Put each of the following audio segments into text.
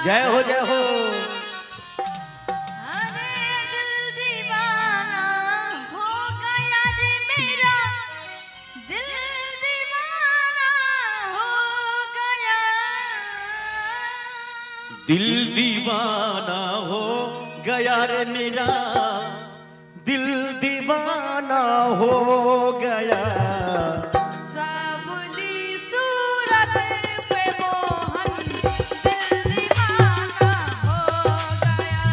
जय हो जय हो। अरे दिल दीवाना हो गया रे मेरा, दिल दीवाना हो गया। दिल दीवाना हो गया रे मेरा, दिल दीवाना हो गया। सावली सूरत पे मोहन दिल दीवाना हो गया।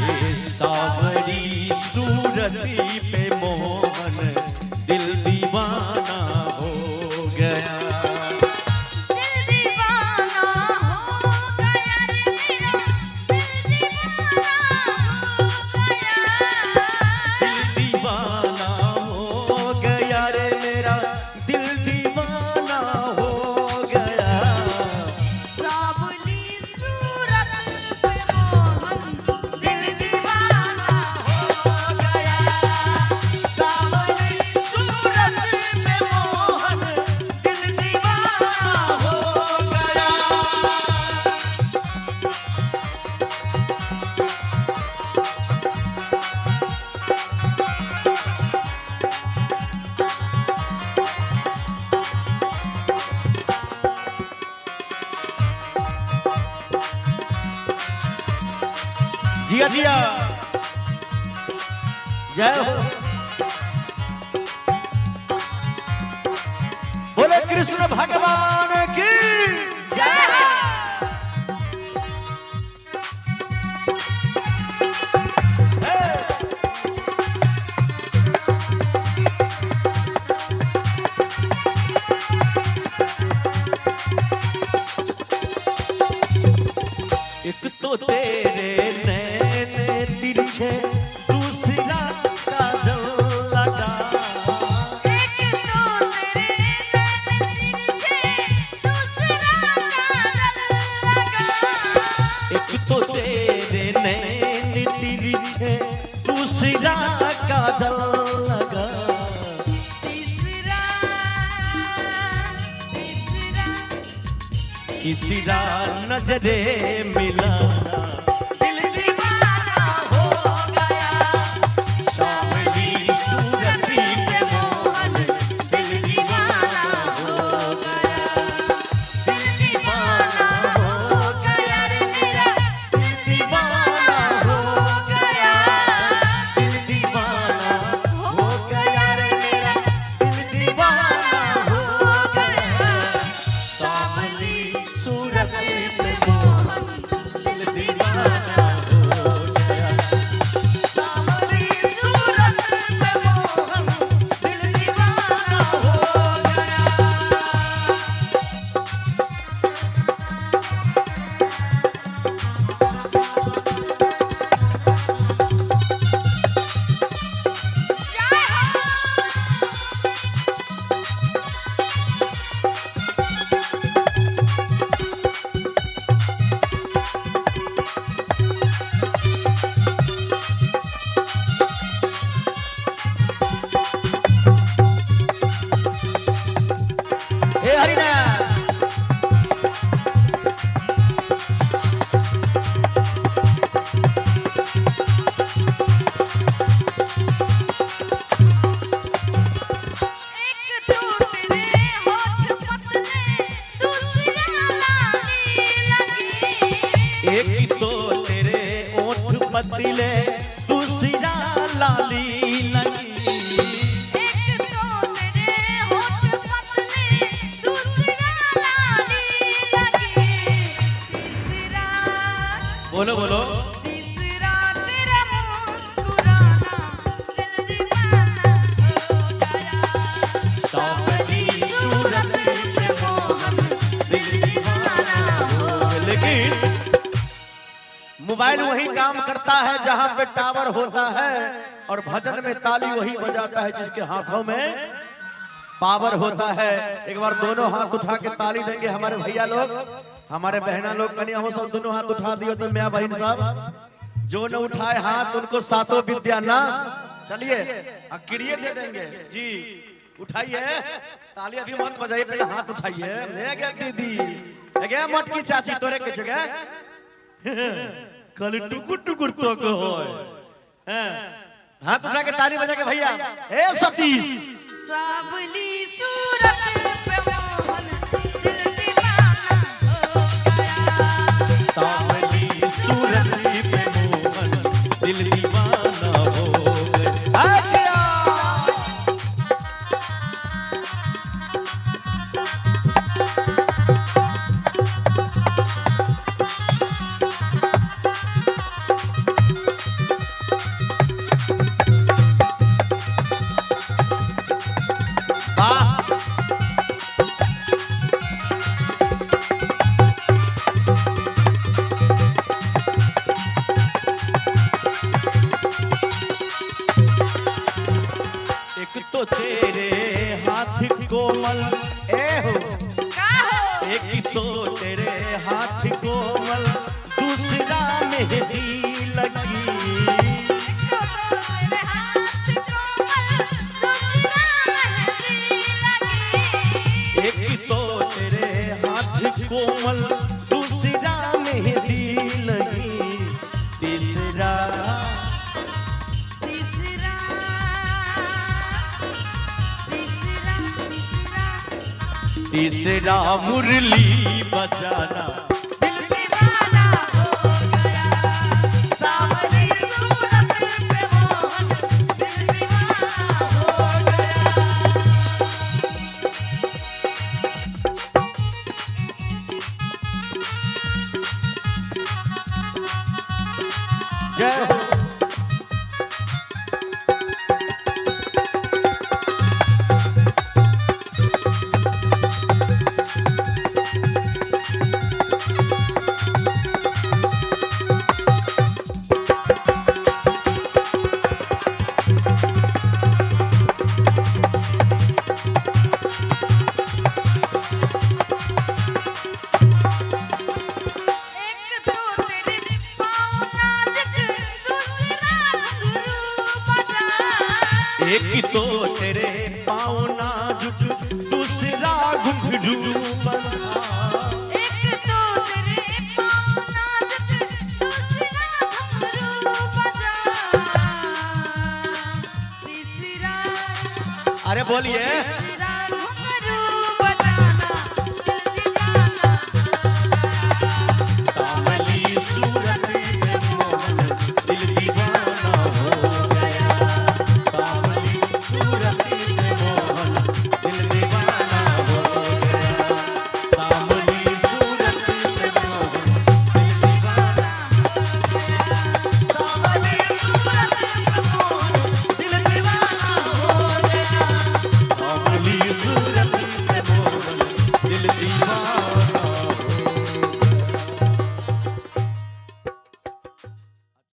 ये सावरी सूरती पे मोहन दिल दीवाना हो गया। दिल दीवाना हो गया रे मेरा, दिल दीवाना हो गया। दिल दीवाना हो गया रे मेरा, दिल दीवाना हो गया। सावली सूरत पे मोहन दिल दीवाना हो गया। सावरी सूरत पे मोहन दिल दीवाना हो गया। जिया जिया जय हो। बोले कृष्ण भगवान की जय हो। एक तो तेरे नैन तिरछे, दूसरा काजल लगा। एक तो तेरे नैन तिरछे, दूसरा काजल लगा। एक तो तेरे नैन तिरछे, दूसरा काजल लगा। तीसरा तीसरा नजरे मिला, दिल दीवाना हो गया। सावली सूरती पे मोहन दिल दीवाना हो गया। दिल दीवाना हो गया रे मेरा, दिल दीवाना हो गया। दिल दीवाना हो गया रे मेरा, दिल दीवाना हो गया। सावली सूरत पे मोहन दिल दीवाना हो गया। सावरी सूरत पे मोहन दिल दीवाना हो गया। जय हो। हे हरिना एक तो तेरे होठ पतले, दूसरा लाली लगी। एक तो तेरे ओठ पतले, दूसरा लाली लगी। एक तो तेरे होठ पतले, दूसरा लाली लगी। तीसरा बोलो बोलो तीसरा तेरा मुस्कुराना दिल दीवाना हो गया। सावली सूरत पे मोहन दिल दीवाना हो गया। लेकिन मोबाइल वही काम करता है जहां पे टावर होता है, और भजन में ताली वही बजाता है जिसके हाथों में पावर होता है। एक बार दोनों हाथ उठा के ताली देंगे हमारे भैया लोग, हमारे बहना लोग। कन्या हो सब दोनों हाथ उठा दियो तो मैं बहन साहब जो न उठाए हाथ उनको सातों विद्या नाश। चलिए अक्रिय दे देंगे जी। उठाइए ताली, अभी मत बजाइए, पहले हाथ उठाइए। ले गया दीदी, ले गया मटकी चाची तोरे के जगह। कल टुकुर टुकुर तो को हाथ उठा के ताली बजा के भैया ए सतीश सावली सूरत पे मोहन दिल दीवाना हो गया। सावली सूरत पे मोहन दिल दीवाना हो गया। अच्छा एक तो तेरे हाथ कोमल ए हो का हो एक तो तेरे हाथ कोमल दूसरा मेहंदी लगी तो मेरे हाथ कोमल दूसरा मेहंदी लगी। एक तो तेरे हाथ कोमल दूसरा मेहंदी लगी तीसरा तीसरा तीसरा तीसरा मुरली बजाना दिल दीवाना हो गया। सावली सूरत पे मोहन दिल दीवाना हो गया। जय हो एक तो तेरे पाँव नाजुक दूसरा घुंघरू बजा। एक तो तेरे पाँव नाजुक दूसरा घुंघरू बंधा एक तो तेरे पाँव नाजुक दूसरा घुंघरू बजा। तीसरा अरे बोलिए तीसरा